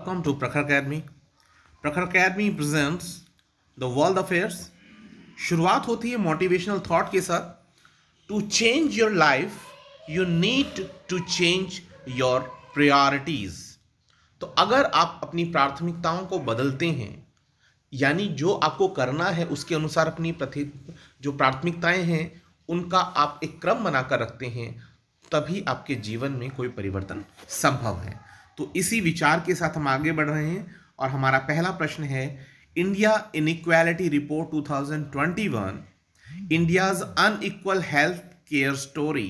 Welcome to Prakhar Academy. Prakhar Academy presents the world affairs. शुरुआत होती है मोटिवेशनल थॉट के साथ। To change your life you need to change your priorities. तो अगर आप अपनी प्राथमिकताओं को बदलते हैं, यानी जो आपको करना है उसके अनुसार अपनी जो प्राथमिकताएं हैं उनका आप एक क्रम बनाकर रखते हैं, तभी आपके जीवन में कोई परिवर्तन संभव है। तो इसी विचार के साथ हम आगे बढ़ रहे हैं और हमारा पहला प्रश्न है, India inequality report 2021, India's unequal health care story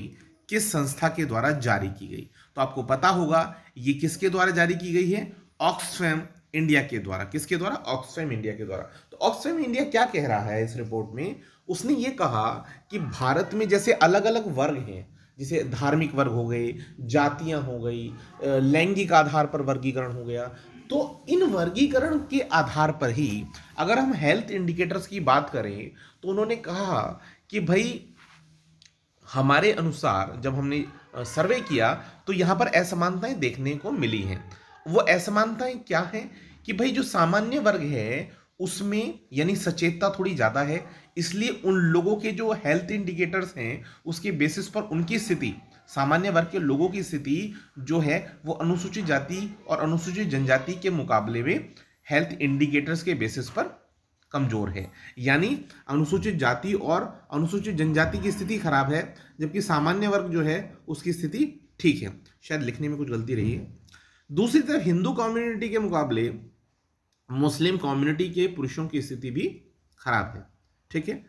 किस संस्था के द्वारा जारी की गई? तो आपको पता होगा ये किसके द्वारा जारी की गई है? ऑक्सफैम इंडिया के द्वारा। किसके द्वारा? ऑक्सफैम इंडिया के द्वारा। तो ऑक्सफैम इंडिया क्या कह रहा है इस रिपोर्ट में? उसने ये कहा कि भारत में जैसे अलग अलग वर्ग हैं, जैसे धार्मिक वर्ग हो गए, जातियां हो गई, लैंगिक आधार पर वर्गीकरण हो गया, तो इन वर्गीकरण के आधार पर ही अगर हम हेल्थ इंडिकेटर्स की बात करें तो उन्होंने कहा कि भाई हमारे अनुसार जब हमने सर्वे किया तो यहाँ पर असमानताएं देखने को मिली हैं। वो असमानताएं क्या हैं कि भाई जो सामान्य वर्ग है उसमें यानी सचेतता थोड़ी ज़्यादा है, इसलिए उन लोगों के जो हेल्थ इंडिकेटर्स हैं उसके बेसिस पर उनकी स्थिति, सामान्य वर्ग के लोगों की स्थिति जो है वो अनुसूचित जाति और अनुसूचित जनजाति के मुकाबले में हेल्थ इंडिकेटर्स के बेसिस पर कमजोर है। यानी अनुसूचित जाति और अनुसूचित जनजाति की स्थिति खराब है, जबकि सामान्य वर्ग जो है उसकी स्थिति ठीक है। शायद लिखने में कुछ गलती रही है। दूसरी तरफ हिंदू कम्युनिटी के मुकाबले मुस्लिम कम्युनिटी के पुरुषों की स्थिति भी खराब है। ठीक है।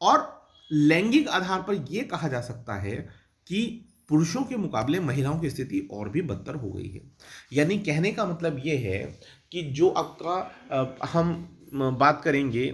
और लैंगिक आधार पर यह कहा जा सकता है कि पुरुषों के मुकाबले महिलाओं की स्थिति और भी बदतर हो गई है। यानी कहने का मतलब यह है कि जो आपका हम बात करेंगे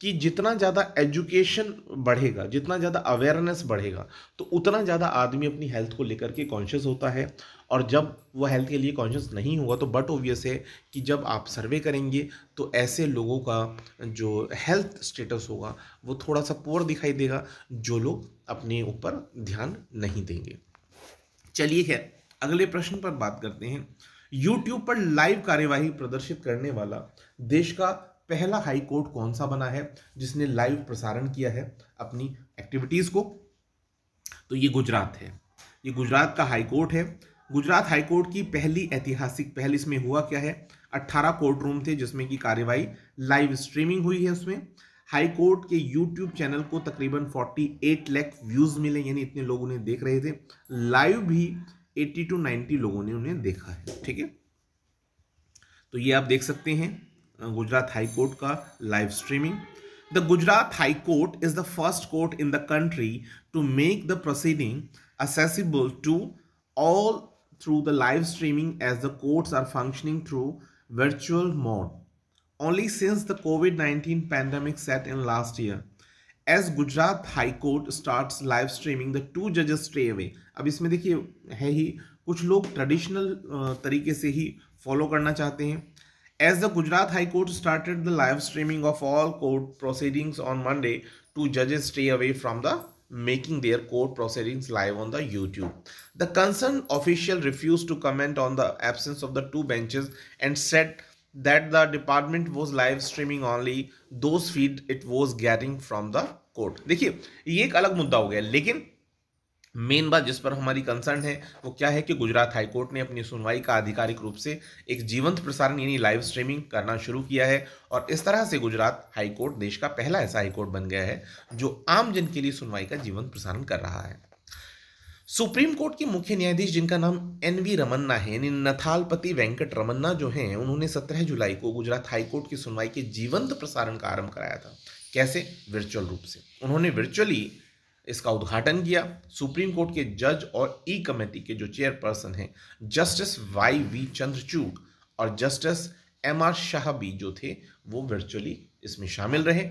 कि जितना ज़्यादा एजुकेशन बढ़ेगा, जितना ज़्यादा अवेयरनेस बढ़ेगा, तो उतना ज़्यादा आदमी अपनी हेल्थ को लेकर के कॉन्शियस होता है। और जब वो हेल्थ के लिए कॉन्शियस नहीं होगा तो बट ऑब्वियस है कि जब आप सर्वे करेंगे तो ऐसे लोगों का जो हेल्थ स्टेटस होगा वो थोड़ा सा पुअर दिखाई देगा, जो लोग अपने ऊपर ध्यान नहीं देंगे। चलिए खैर अगले प्रश्न पर बात करते हैं। यूट्यूब पर लाइव कार्यवाही प्रदर्शित करने वाला देश का पहला हाई कोर्ट कौन सा बना है जिसने लाइव प्रसारण किया है अपनी एक्टिविटीज को? तो ये गुजरात है। ये गुजरात का हाई कोर्ट है। गुजरात हाई कोर्ट की पहली ऐतिहासिक पहल इसमें हुआ क्या है? 18 कोर्ट रूम थे जिसमें की कार्यवाही लाइव स्ट्रीमिंग हुई है। उसमें हाई कोर्ट के यूट्यूब चैनल को तकरीबन 48 लाख व्यूज मिले, यानी इतने लोग उन्हें देख रहे थे। लाइव भी 80 to 90 लोगों ने उन्हें देखा है। ठीक है। तो ये आप देख सकते हैं गुजरात हाई कोर्ट का live streaming. The Gujarat High Court is the first court in the country to make the proceeding accessible to all through the live streaming, as the courts are functioning through virtual mode only since the COVID-19 pandemic set in last year. As Gujarat High Court starts live streaming, the two judges stay away. अब इसमें देखिए है ही कुछ लोग traditional तरीके से ही follow करना चाहते हैं। As the Gujarat High Court started the live streaming of all court proceedings on Monday, two judges stay away from the making their court proceedings live on the YouTube. The concerned official refused to comment on the absence of the two benches and said that the department was live streaming only those feed it was getting from the court. देखिए ये एक अलग मुद्दा हो गया, लेकिन main बात जिस पर हमारी कंसर्न है वो क्या है कि गुजरात हाई कोर्ट ने अपनी सुनवाई का आधिकारिक रूप से एक जीवंत प्रसारण यानी लाइव स्ट्रीमिंग करना शुरू किया है। और इस तरह से गुजरात हाई कोर्ट देश का पहला ऐसा हाई कोर्ट बन गया है जो आम जन के लिए सुनवाई का जीवंत प्रसारण कर रहा है। सुप्रीम कोर्ट के मुख्य न्यायाधीश जिनका नाम NV रमन्ना है, यानी नथालपति वेंकट रमन्ना जो हैं, उन्होंने 17 जुलाई को गुजरात हाई कोर्ट की सुनवाई के जीवंत प्रसारण का आरंभ कराया था। कैसे? वर्चुअल रूप से। उन्होंने वर्चुअली इसका उद्घाटन किया। सुप्रीम कोर्ट के जज और ई कमेटी के जो चेयरपर्सन हैं जस्टिस YV चंद्रचूड़ और जस्टिस MR शाह भी जो थे वो वर्चुअली इसमें शामिल रहे।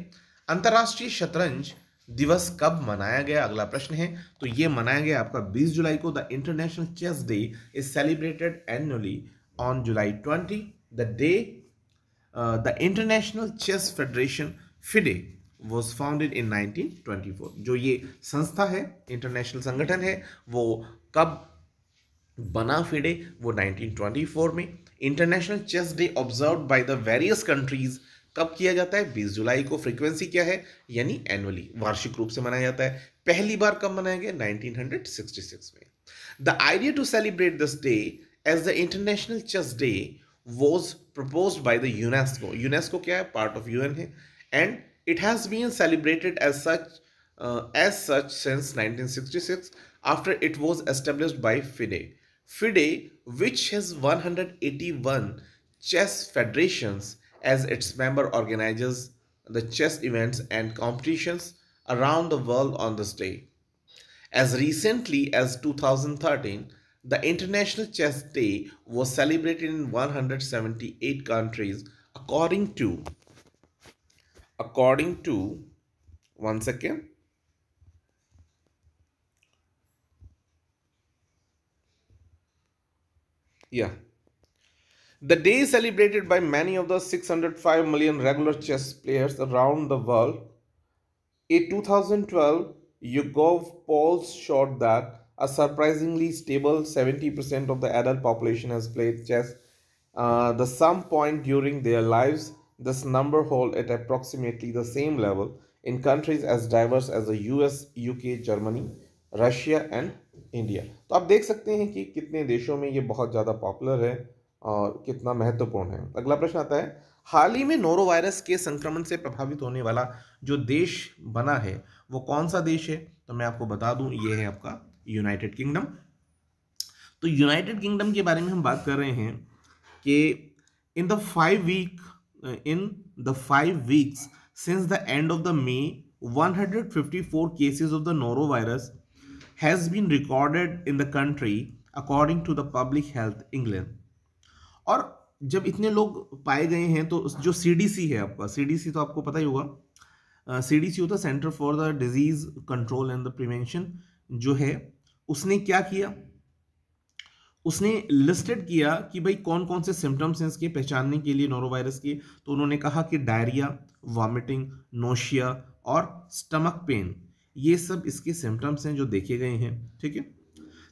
अंतर्राष्ट्रीय शतरंज दिवस कब मनाया गया? अगला प्रश्न है। तो ये मनाया गया आपका 20 जुलाई को। The International Chess Day is celebrated annually on July 20। The International Chess Federation FIDE was founded in 1924। जो ये संस्था है, इंटरनेशनल संगठन है, वो कब बना FIDE? वो 1924 में। International Chess Day observed by the various countries कब किया जाता है? 20 जुलाई को। फ्रीक्वेंसी क्या है? यानी एनुअली, वार्षिक रूप से मनाया जाता है। पहली बार कब मनाया गया? 1966 में। The idea to celebrate this day as the International Chess Day was proposed by the UNESCO. UNESCO क्या है? Part of UN है, and it has been celebrated as such since 1966 after it was established by FIDE. FIDE, which has 181 chess federations as its member, organizes the chess events and competitions around the world on this day. As recently as 2013, the International Chess Day was celebrated in 178 countries according to one second. Yeah. The day is celebrated by many of the 605 million regular chess players around the world. A 2012 YouGov poll showed that a surprisingly stable 70% of the adult population has played chess the some point during their lives. This number hold at approximately the same level in countries as diverse as the US, UK, Germany, Russia and India. तो आप देख सकते हैं कि कितने देशों में ये बहुत ज़्यादा पॉपुलर है और कितना महत्वपूर्ण है। अगला प्रश्न आता है, हाल ही में नोरो वायरस के संक्रमण से प्रभावित होने वाला जो देश बना है वो कौन सा देश है? तो मैं आपको बता दूं, ये है आपका यूनाइटेड किंगडम। तो यूनाइटेड किंगडम के बारे में हम बात कर रहे हैं कि in the 5 weeks since the end of the May 154 cases of the norovirus has been recorded in the country according to the Public Health England. और जब इतने लोग पाए गए हैं तो जो सीडीसी है आपका, सीडीसी तो आपको पता ही होगा, सीडीसी होता है centre for the disease control and the prevention, जो है उसने क्या किया, उसने लिस्टेड किया कि भाई कौन कौन से सिम्टम्स हैं इसके पहचानने के लिए नोरो वायरस के। तो उन्होंने कहा कि डायरिया, वॉमिटिंग, नोशिया और स्टमक पेन, ये सब इसके सिम्टम्स हैं जो देखे गए हैं। ठीक है।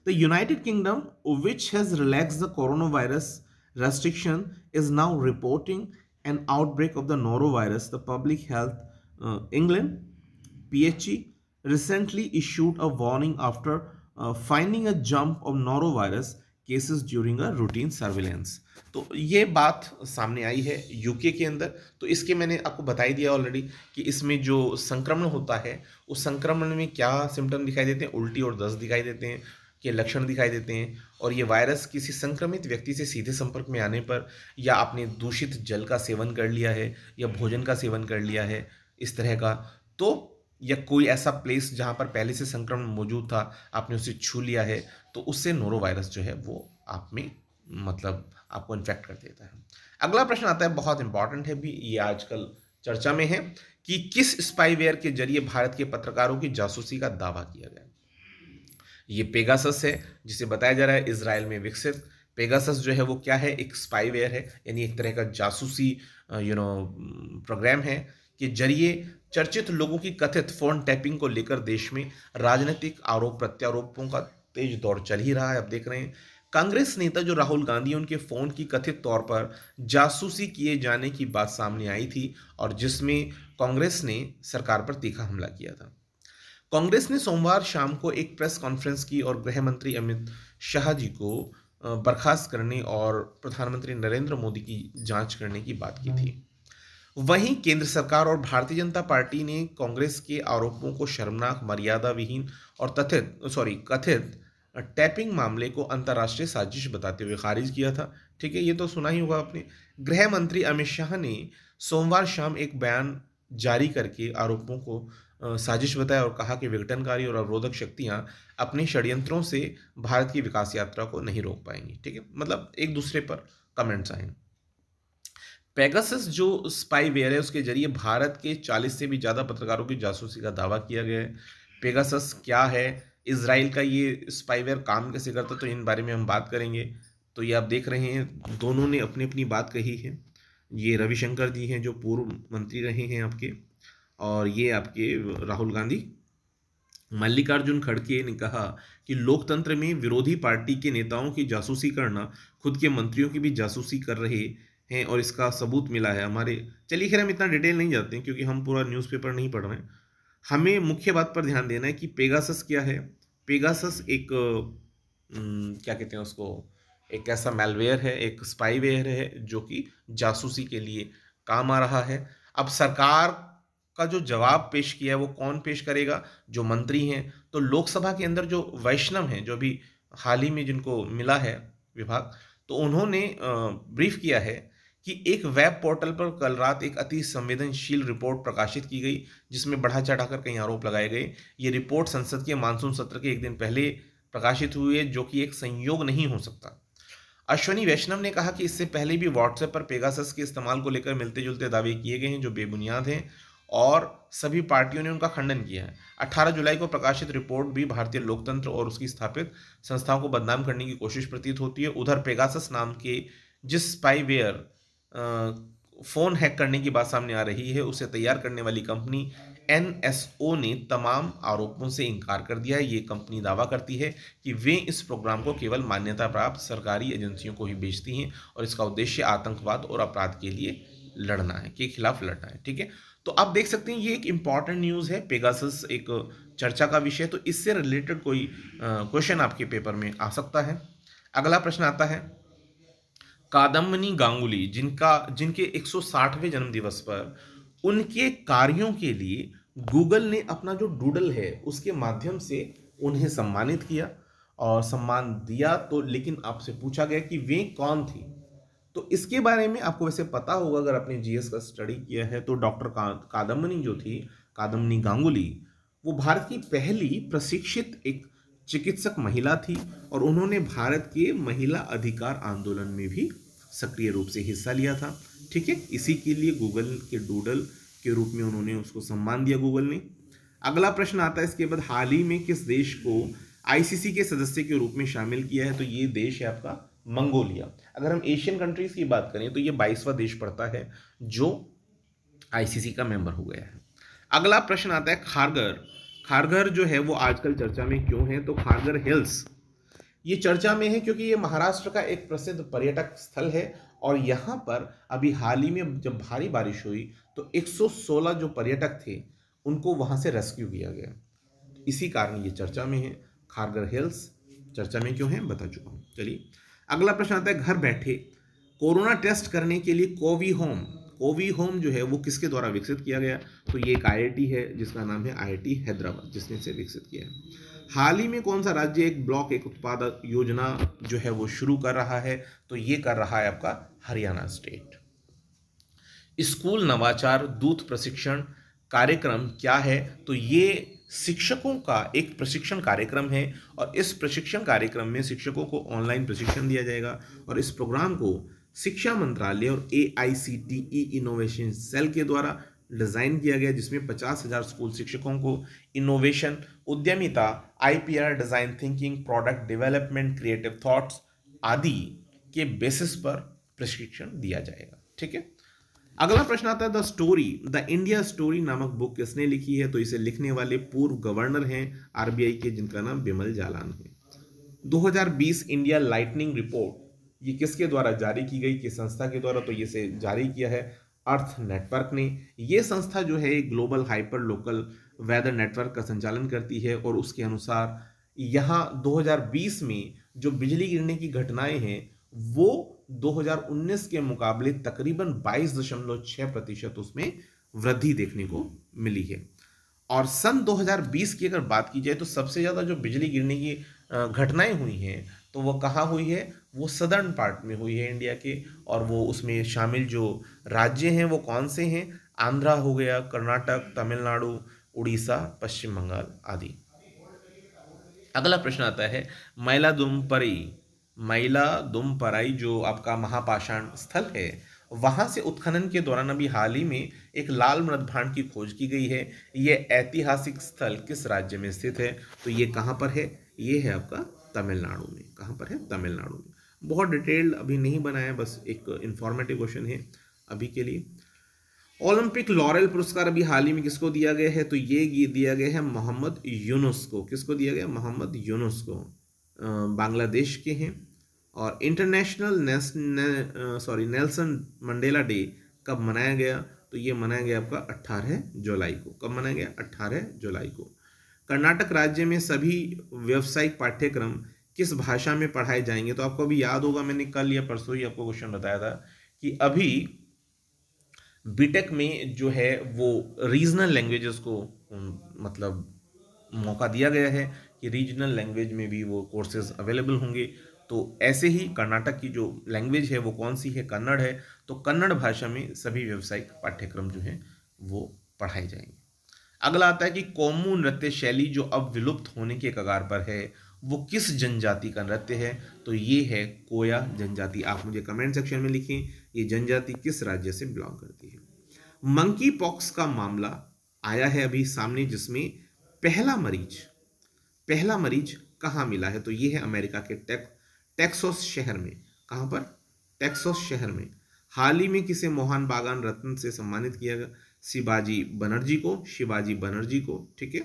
The United kingdom which has relaxed the corona virus restriction is now reporting an outbreak of the norovirus. The Public Health England PHE recently issued a warning after finding a jump of norovirus cases during a routine surveillance. तो ये बात सामने आई है UK के अंदर। तो इसके मैंने आपको बता ही दिया ऑलरेडी कि इसमें जो संक्रमण होता है उस संक्रमण में क्या सिम्टम दिखाई देते हैं, उल्टी और दस्त दिखाई देते हैं, के लक्षण दिखाई देते हैं। और ये वायरस किसी संक्रमित व्यक्ति से सीधे संपर्क में आने पर, या आपने दूषित जल का सेवन कर लिया है या भोजन का सेवन कर लिया है इस तरह का, तो या कोई ऐसा प्लेस जहां पर पहले से संक्रमण मौजूद था आपने उसे छू लिया है, तो उससे नोरो वायरस जो है वो आप में मतलब आपको इन्फेक्ट कर देता है। अगला प्रश्न आता है, बहुत इंपॉर्टेंट है भी, ये आजकल चर्चा में है कि किस स्पाईवेयर के जरिए भारत के पत्रकारों की जासूसी का दावा किया गया। ये पेगासस है, जिसे बताया जा रहा है इजराइल में विकसित। पेगासस जो है वो क्या है? एक स्पाईवेयर है, यानी एक तरह का जासूसी प्रोग्राम है कि जरिए चर्चित लोगों की कथित फोन टैपिंग को लेकर देश में राजनीतिक आरोप प्रत्यारोपों का तेज दौर चल ही रहा है। आप देख रहे हैं कांग्रेस नेता जो राहुल गांधी, उनके फोन की कथित तौर पर जासूसी किए जाने की बात सामने आई थी और जिसमें कांग्रेस ने सरकार पर तीखा हमला किया था। कांग्रेस ने सोमवार शाम को एक प्रेस कॉन्फ्रेंस की और गृह मंत्री अमित शाह जी को बर्खास्त करने और प्रधानमंत्री नरेंद्र मोदी की जांच करने की बात की थी। वहीं केंद्र सरकार और भारतीय जनता पार्टी ने कांग्रेस के आरोपों को शर्मनाक, मर्यादा विहीन और कथित टैपिंग मामले को अंतर्राष्ट्रीय साजिश बताते हुए खारिज किया था। ठीक है, ये तो सुना ही होगा आपने। गृह मंत्री अमित शाह ने सोमवार शाम एक बयान जारी करके आरोपों को साजिश बताया और कहा कि विघटनकारी और अवरोधक शक्तियां अपने षड्यंत्रों से भारत की विकास यात्रा को नहीं रोक पाएंगी। ठीक है, मतलब एक दूसरे पर कमेंट्स आए। पेगासस जो स्पाईवेयर है उसके जरिए भारत के 40 से भी ज़्यादा पत्रकारों की जासूसी का दावा किया गया है। पेगासस क्या है, इजराइल का ये स्पाईवेयर काम कैसे करता है, तो इन बारे में हम बात करेंगे। तो ये आप देख रहे हैं दोनों ने अपनी अपनी बात कही है। ये रविशंकर जी हैं जो पूर्व मंत्री रहे हैं आपके, और ये आपके राहुल गांधी। मल्लिकार्जुन खड़गे ने कहा कि लोकतंत्र में विरोधी पार्टी के नेताओं की जासूसी करना खुद के मंत्रियों की भी जासूसी कर रहे हैं और इसका सबूत मिला है हमारे। चलिए खैर हम इतना डिटेल नहीं जाते हैं क्योंकि हम पूरा न्यूज़पेपर नहीं पढ़ रहे हैं। हमें मुख्य बात पर ध्यान देना है कि पेगासस क्या है। पेगासस एक क्या कहते हैं उसको, एक ऐसा मैलवेयर है, एक स्पाईवेयर है जो कि जासूसी के लिए काम आ रहा है। अब सरकार का जो जवाब पेश किया है वो कौन पेश करेगा, जो मंत्री हैं। तो लोकसभा के अंदर जो वैष्णव हैं, जो अभी हाल ही में जिनको मिला है विभाग, तो उन्होंने ब्रीफ किया है कि एक वेब पोर्टल पर कल रात एक अति संवेदनशील रिपोर्ट प्रकाशित की गई जिसमें बढ़ा चढ़ाकर कई आरोप लगाए गए। ये रिपोर्ट संसद के मानसून सत्र के एक दिन पहले प्रकाशित हुई है, जो कि एक संयोग नहीं हो सकता। अश्वनी वैष्णव ने कहा कि इससे पहले भी व्हाट्सएप पर पेगासस के इस्तेमाल को लेकर मिलते जुलते दावे किए गए हैं जो बेबुनियाद हैं और सभी पार्टियों ने उनका खंडन किया है। 18 जुलाई को प्रकाशित रिपोर्ट भी भारतीय लोकतंत्र और उसकी स्थापित संस्थाओं को बदनाम करने की कोशिश प्रतीत होती है। उधर पेगासस नाम के जिस स्पाईवेयर फोन हैक करने की बात सामने आ रही है, उसे तैयार करने वाली कंपनी NSO ने तमाम आरोपों से इनकार कर दिया है। ये कंपनी दावा करती है कि वे इस प्रोग्राम को केवल मान्यता प्राप्त सरकारी एजेंसियों को ही बेचती हैं और इसका उद्देश्य आतंकवाद और अपराध के लिए लड़ना है, के खिलाफ लड़ना है। ठीक है, तो आप देख सकते हैं ये एक इंपॉर्टेंट न्यूज़ है। पेगासस एक चर्चा का विषय, तो इससे रिलेटेड कोई क्वेश्चन आपके पेपर में आ सकता है। अगला प्रश्न आता है, कादम्बनी गांगुली जिनके 160वें जन्मदिवस पर उनके कार्यों के लिए गूगल ने अपना जो डूडल है उसके माध्यम से उन्हें सम्मानित किया और सम्मान दिया। तो लेकिन आपसे पूछा गया कि वे कौन थी, तो इसके बारे में आपको वैसे पता होगा अगर आपने जीएस का स्टडी किया है। तो डॉक्टर कादम्बनी जो थी, कादम्बनी गांगुली, वो भारत की पहली प्रशिक्षित एक चिकित्सक महिला थी और उन्होंने भारत के महिला अधिकार आंदोलन में भी सक्रिय रूप से हिस्सा लिया था। ठीक है, इसी के लिए गूगल के डूडल के रूप में उन्होंने उसको सम्मान दिया गूगल ने। अगला प्रश्न आता है इसके बाद, हाल ही में किस देश को आईसीसी के सदस्य के रूप में शामिल किया है? तो ये देश है आपका मंगोलिया। अगर हम एशियन कंट्रीज की बात करें तो ये 22वां देश पड़ता है जो आईसीसी का मेंबर हो गया है। अगला प्रश्न आता है, खारघर जो है वो आजकल चर्चा में क्यों है? तो खारघर हिल्स ये चर्चा में है क्योंकि ये महाराष्ट्र का एक प्रसिद्ध पर्यटक स्थल है और यहाँ पर अभी हाल ही में जब भारी बारिश हुई तो 116 जो पर्यटक थे उनको वहाँ से रेस्क्यू किया गया। इसी कारण ये चर्चा में है। खारघर हिल्स चर्चा में क्यों है बता चुका हूँ। चलिए अगला प्रश्न आता है, घर बैठे कोरोना टेस्ट करने के लिए कोवी होम जो है वो किसके द्वारा विकसित किया गया? तो ये एक IIT है जिसका नाम है IIT हैदराबाद, जिसने इसे विकसित किया है। हाल ही में कौन सा राज्य एक ब्लॉक एक उत्पादक योजना जो है वो शुरू कर रहा है? तो ये कर रहा है आपका हरियाणा स्टेट। स्कूल नवाचार दूत प्रशिक्षण कार्यक्रम क्या है? तो ये शिक्षकों का एक प्रशिक्षण कार्यक्रम है और इस प्रशिक्षण कार्यक्रम में शिक्षकों को ऑनलाइन प्रशिक्षण दिया जाएगा और इस प्रोग्राम को शिक्षा मंत्रालय और AICTE इनोवेशन सेल के द्वारा डिजाइन किया गया, जिसमें 50,000 स्कूल शिक्षकों को इनोवेशन, उद्यमिता, IPR, design thinking, product development, creative thoughts आदि के बेसिस पर प्रशिक्षण दिया जाएगा। ठीक है, अगला प्रश्न आता है, द इंडिया स्टोरी नामक बुक किसने लिखी है? तो इसे लिखने वाले पूर्व गवर्नर हैं RBI के, जिनका नाम बिमल जालान है। 2020 इंडिया लाइटनिंग रिपोर्ट ये किसके द्वारा जारी की गई, किस संस्था के द्वारा? तो ये से जारी किया है अर्थ नेटवर्क ने। ये संस्था जो है global hyperlocal weather network का संचालन करती है और उसके अनुसार यहाँ 2020 में जो बिजली गिरने की घटनाएं हैं वो 2019 के मुकाबले तकरीबन 22.6% उसमें वृद्धि देखने को मिली है। और सन 2020 की अगर बात की जाए तो सबसे ज़्यादा जो बिजली गिरने की घटनाएं हुई हैं तो वो कहाँ हुई है? वो सदर्न पार्ट में हुई है इंडिया के, और वो उसमें शामिल जो राज्य हैं वो कौन से हैं? आंध्रा हो गया, कर्नाटक, तमिलनाडु, उड़ीसा, पश्चिम बंगाल आदि। अगला प्रश्न आता है, मैलादुम्पराई जो आपका महापाषाण स्थल है वहां से उत्खनन के दौरान अभी हाल ही में एक लाल मृद भांड की खोज की गई है। यह ऐतिहासिक स्थल किस राज्य में स्थित है? तो ये कहाँ पर है? ये है आपका तमिलनाडु में। कहाँ पर है? तमिलनाडु में। बहुत डिटेल्ड अभी नहीं बनाया, बस एक इंफॉर्मेटिव क्वेश्चन है अभी के लिए। ओलंपिक लॉरेल पुरस्कार अभी हाल ही में किसको दिया गया है? तो ये दिया गया है मोहम्मद यूनुस को। किसको दिया गया? मोहम्मद यूनुस को। बांग्लादेश के हैं और इंटरनेशनल नेल्सन मंडेला डे कब मनाया गया? तो ये मनाया गया आपका 18 जुलाई को। कब मनाया गया? 18 जुलाई को। कर्नाटक राज्य में सभी व्यावसायिक पाठ्यक्रम किस भाषा में पढ़ाए जाएंगे? तो आपको अभी याद होगा, मैंने कल या परसों ही आपको क्वेश्चन बताया था कि अभी बीटेक में जो है वो रीजनल लैंग्वेजेस को मतलब मौका दिया गया है कि रीजनल लैंग्वेज में भी वो कोर्सेज अवेलेबल होंगे। तो ऐसे ही कर्नाटक की जो लैंग्वेज है वो कौन सी है? कन्नड़ है। तो कन्नड़ भाषा में सभी व्यावसायिक पाठ्यक्रम जो हैं वो पढ़ाए जाएंगे। अगला आता है कि कोमू नृत्य शैली जो अब विलुप्त होने के कगार पर है वो किस जनजाति का नृत्य है? तो ये है कोया जनजाति। आप मुझे कमेंट सेक्शन में लिखें ये जनजाति किस राज्य से बिलोंग करती है। मंकी पॉक्स का मामला आया है अभी सामने, जिसमें पहला मरीज कहाँ मिला है? तो ये है अमेरिका के टेक्सास शहर में। कहाँ पर? टेक्सास शहर में। हाल ही में किसे मोहन बागान रत्न से सम्मानित किया गया? शिवाजी बनर्जी को। ठीक है,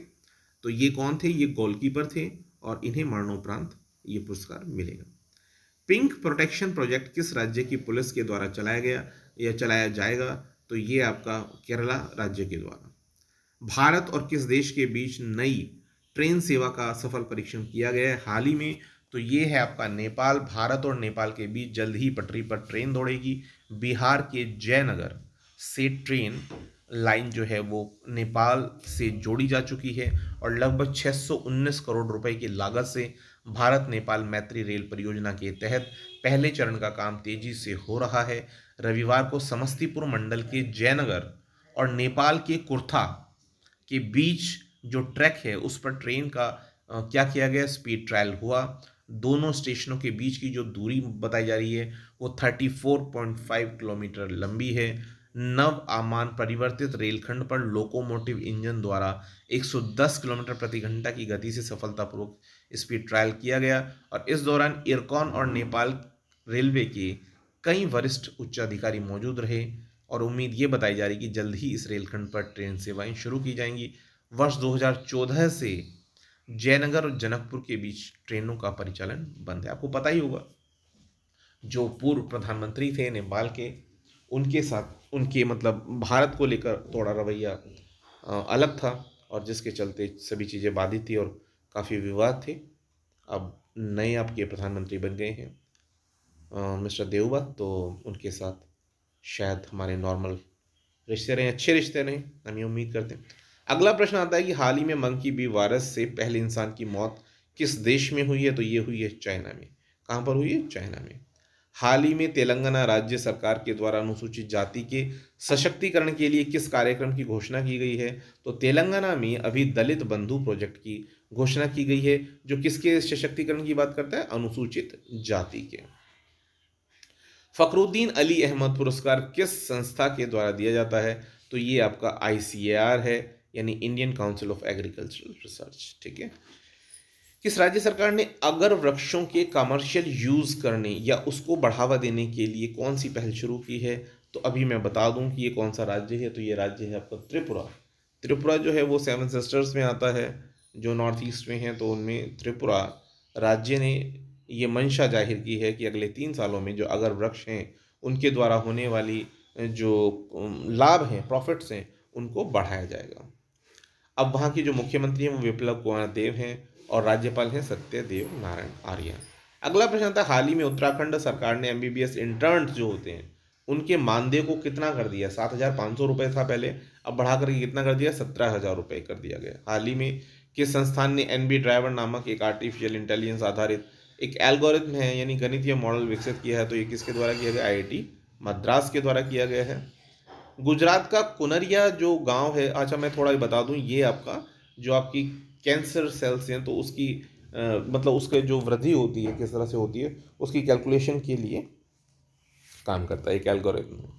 तो ये कौन थे? ये गोलकीपर थे और इन्हें मरणोपरांत ये पुरस्कार मिलेगा। पिंक प्रोटेक्शन प्रोजेक्ट किस राज्य की पुलिस के द्वारा चलाया गया या चलाया जाएगा? तो ये आपका केरला राज्य के द्वारा। भारत और किस देश के बीच नई ट्रेन सेवा का सफल परीक्षण किया गया है हाल ही में? तो ये है आपका नेपाल। भारत और नेपाल के बीच जल्द ही पटरी पर ट्रेन दौड़ेगी। बिहार के जयनगर से ट्रेन लाइन जो है वो नेपाल से जोड़ी जा चुकी है और लगभग 619 करोड़ रुपए की लागत से भारत नेपाल मैत्री रेल परियोजना के तहत पहले चरण का काम तेजी से हो रहा है। रविवार को समस्तीपुर मंडल के जयनगर और नेपाल के कुर्था के बीच जो ट्रैक है उस पर ट्रेन का क्या किया गया? स्पीड ट्रायल हुआ। दोनों स्टेशनों के बीच की जो दूरी बताई जा रही है वो 34.5 किलोमीटर लंबी है। नव आमान परिवर्तित रेलखंड पर लोकोमोटिव इंजन द्वारा 110 किलोमीटर प्रति घंटा की गति से सफलतापूर्वक स्पीड ट्रायल किया गया और इस दौरान इरकॉन और नेपाल रेलवे के कई वरिष्ठ उच्च अधिकारी मौजूद रहे और उम्मीद ये बताई जा रही कि जल्द ही इस रेलखंड पर ट्रेन सेवाएं शुरू की जाएंगी। वर्ष 2014 से जयनगर और जनकपुर के बीच ट्रेनों का परिचालन बंद है। आपको पता ही होगा जो पूर्व प्रधानमंत्री थे नेपाल के, उनके साथ उनके मतलब भारत को लेकर थोड़ा रवैया अलग था और जिसके चलते सभी चीज़ें बाधित थी और काफ़ी विवाद थे। अब नए आपके प्रधानमंत्री बन गए हैं मिस्टर देवबा, तो उनके साथ शायद हमारे नॉर्मल रिश्ते रहे, अच्छे रिश्ते रहे, हम ये उम्मीद करते हैं। अगला प्रश्न आता है कि हाल ही में मंकी बी वायरस से पहले इंसान की मौत किस देश में हुई है? तो ये हुई है चाइना में। कहाँ पर हुई है? चाइना में। हाल ही में तेलंगाना राज्य सरकार के द्वारा अनुसूचित जाति के सशक्तिकरण के लिए किस कार्यक्रम की घोषणा की गई है? तो तेलंगाना में अभी दलित बंधु प्रोजेक्ट की घोषणा की गई है जो किसके सशक्तिकरण की बात करता है? अनुसूचित जाति के। फखरुद्दीन अली अहमद पुरस्कार किस संस्था के द्वारा दिया जाता है? तो ये आपका ICAR है, यानी Indian council of agricultural research. ठीक है। किस राज्य सरकार ने अगर वृक्षों के कमर्शियल यूज करने या उसको बढ़ावा देने के लिए कौन सी पहल शुरू की है? तो अभी मैं बता दूं कि ये कौन सा राज्य है। तो ये राज्य है आपका त्रिपुरा। त्रिपुरा जो है वो 7 सिस्टर्स में आता है जो नॉर्थ ईस्ट में है, तो उनमें त्रिपुरा राज्य ने ये मंशा जाहिर की है कि अगले 3 सालों में जो अगर वृक्ष हैं उनके द्वारा होने वाली जो लाभ हैं, प्रॉफिट्स हैं, उनको बढ़ाया जाएगा। अब वहाँ की जो मुख्यमंत्री हैं वो विप्लव कुमार देव हैं और राज्यपाल हैं सत्यदेव नारायण आर्य। अगला प्रश्न आता है हाल ही में उत्तराखंड सरकार ने MBBS इंटर्न्स जो होते हैं उनके मानदेय को कितना कर दिया? 7,500 रुपये था पहले, अब बढ़ा करके कितना कर दिया? 17,000 रुपये कर दिया गया। हाल ही में किस संस्थान ने NB ड्राइवर नामक एक आर्टिफिशियल इंटेलिजेंस आधारित एक एल्गोरिथम है यानी गणितीय मॉडल विकसित किया है? तो ये किसके द्वारा किया गया? IIT मद्रास के द्वारा किया गया है। गुजरात का कुनरिया जो गांव है, अच्छा मैं थोड़ा बता दूं, ये आपका जो आपकी कैंसर सेल्स हैं तो उसकी मतलब उसके जो वृद्धि होती है किस तरह से होती है उसकी कैलकुलेशन के लिए काम करता है एक एल्गोरिथम।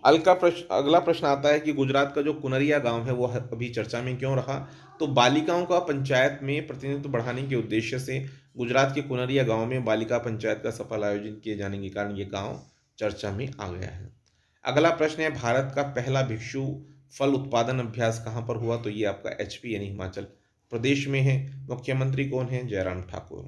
अगला प्रश्न आता है कि गुजरात का जो कुनरिया गांव है वो अभी चर्चा में क्यों रहा? तो बालिकाओं का पंचायत में प्रतिनिधित्व बढ़ाने के उद्देश्य से गुजरात के कुनरिया गांव में बालिका पंचायत का सफल आयोजन किए जाने के कारण ये गांव चर्चा में आ गया है। अगला प्रश्न है भारत का पहला भिक्षु फल उत्पादन अभ्यास कहाँ पर हुआ? तो ये आपका HP यानी हिमाचल प्रदेश में है। मुख्यमंत्री कौन है? जयराम ठाकुर।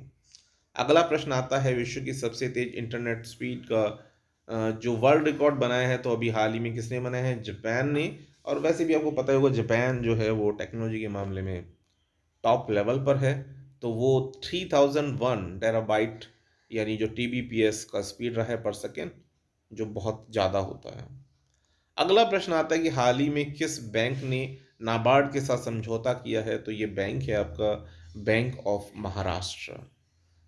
अगला प्रश्न आता है विश्व की सबसे तेज इंटरनेट स्पीड का जो वर्ल्ड रिकॉर्ड बनाया है तो अभी हाल ही में किसने बनाया है? जापान ने। और वैसे भी आपको पता होगा जापान जो है वो टेक्नोलॉजी के मामले में टॉप लेवल पर है। तो वो 3001 टेराबाइट यानी जो TBPS का स्पीड रहा है पर सेकेंड, जो बहुत ज़्यादा होता है। अगला प्रश्न आता है कि हाल ही में किस बैंक ने नाबार्ड के साथ समझौता किया है? तो ये बैंक है आपका बैंक ऑफ महाराष्ट्र।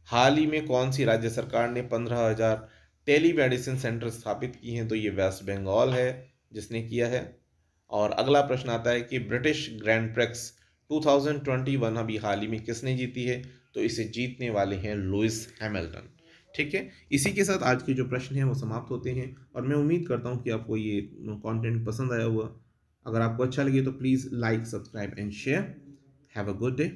हाल ही में कौन सी राज्य सरकार ने 15,000 टेलीमेडिसिन सेंटर स्थापित किए हैं? तो ये वेस्ट बंगाल है जिसने किया है। और अगला प्रश्न आता है कि ब्रिटिश ग्रैंड प्रिक्स 2021 अभी हाल ही में किसने जीती है? तो इसे जीतने वाले हैं लुइस हैमिल्टन। ठीक है, इसी के साथ आज के जो प्रश्न हैं वो समाप्त होते हैं और मैं उम्मीद करता हूँ कि आपको ये कंटेंट पसंद आया हुआ। अगर आपको अच्छा लगे तो please like, subscribe and share. Have a good day.